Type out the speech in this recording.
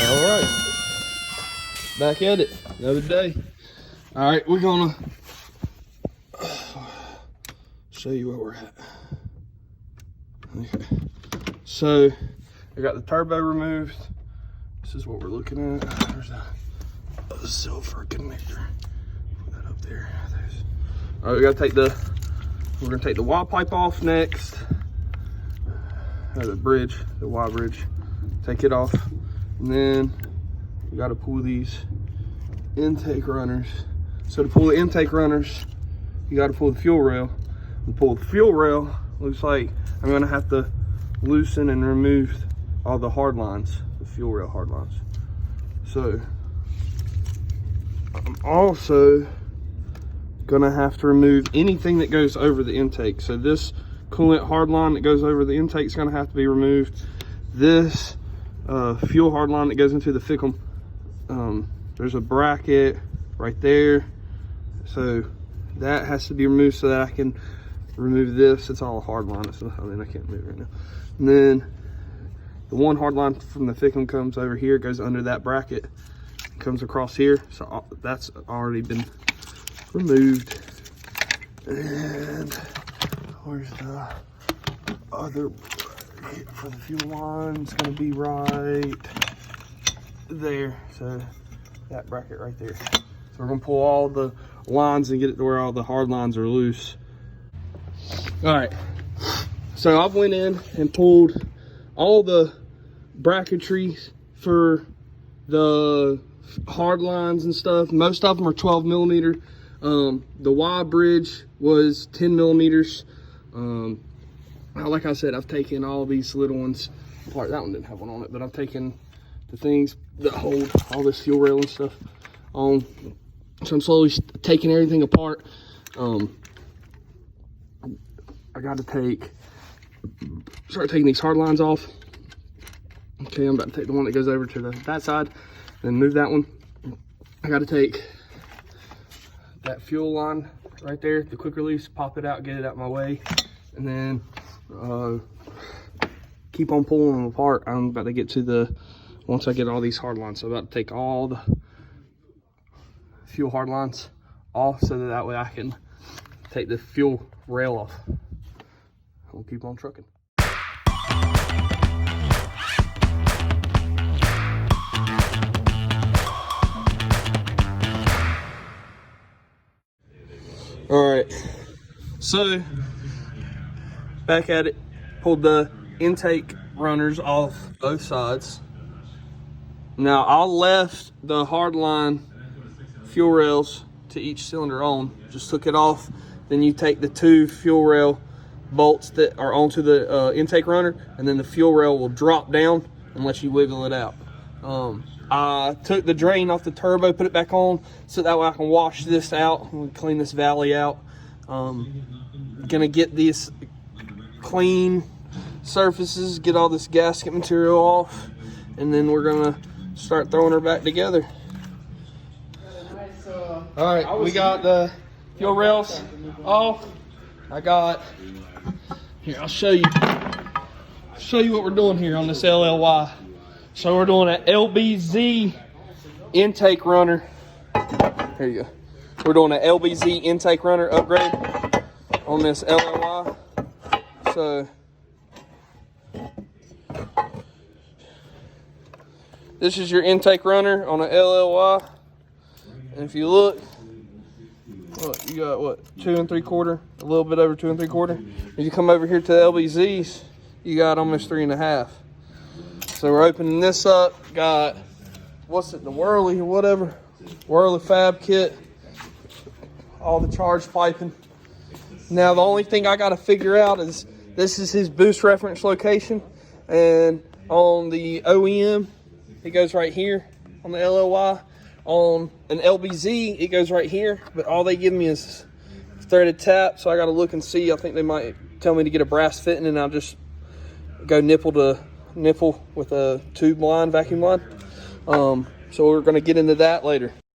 All right, back at it, another day. All right, we're gonna show you where we're at. Okay, so I got the turbo removed. This is what we're looking at. There's a silver connector. Put that up there. All right, we're gonna take the Y pipe off next. The bridge, the Y bridge. Take it off, and then we got to pull these intake runners. So to pull the intake runners, you got to pull the fuel rail. To pull the fuel rail, looks like I'm gonna have to loosen and remove all the hard lines, the fuel rail hard lines. So I'm also gonna have to remove anything that goes over the intake. So this coolant hard line that goes over the intake is gonna have to be removed. This fuel hard line that goes into the fickum, there's a bracket right there, so that has to be removed so that I can remove this. It's all a hard line, so I mean I can't move right now. And then the one hard line from the fickum comes over here, goes under that bracket, comes across here, so that's already been removed. And where's the other bracket for the fuel line? It's gonna be right there. So that bracket right there. So we're gonna pull all the lines and get it to where all the hard lines are loose. All right, so I've went in and pulled all the bracketry for the hard lines and stuff. Most of them are 12 millimeter. The Y bridge was 10 millimeters. Like I said, I've taken all these little ones apart. That one didn't have one on it, but I've taken the things that hold all this fuel rail and stuff on. So I'm slowly taking everything apart. I got to start taking these hard lines off. Okay, I'm about to take the one that goes over to that side, then move that one. I got to take that fuel line right there, the quick release, pop it out, get it out of my way, and then keep on pulling them apart. I'm about to get to once I get all these hard lines, so I'm about to take all the fuel hard lines off so that way I can take the fuel rail off. We'll keep on trucking. All right, so back at it, pulled the intake runners off both sides. Now I left the hard line fuel rails to each cylinder on, just took it off. Then you take the two fuel rail bolts that are onto the intake runner, and then the fuel rail will drop down and let you wiggle it out. I took the drain off the turbo, put it back on, so that way I can wash this out and clean this valley out. Gonna get these clean surfaces, get all this gasket material off, and then we're gonna start throwing her back together. All right, we got the fuel rails off. Here, I'll show you what we're doing here on this LLY. So we're doing an LBZ intake runner. Here you go. We're doing an LBZ intake runner upgrade on this LLY. So this is your intake runner on an LLY. And if you look, you got what, 2 3/4, a little bit over 2 3/4. If you come over here to the LBZs, you got almost 3 1/2. So we're opening this up. Got, what's it, the Whirly or whatever, Whirly Fab Kit, all the charge piping. Now the only thing I got to figure out is this is his boost reference location, and on the OEM it goes right here on the LLY. On an LBZ, it goes right here, but all they give me is threaded tap, so I got to look and see. I think they might tell me to get a brass fitting, and I'll just go nipple to nipple with a tube line, vacuum line. So we're going to get into that later.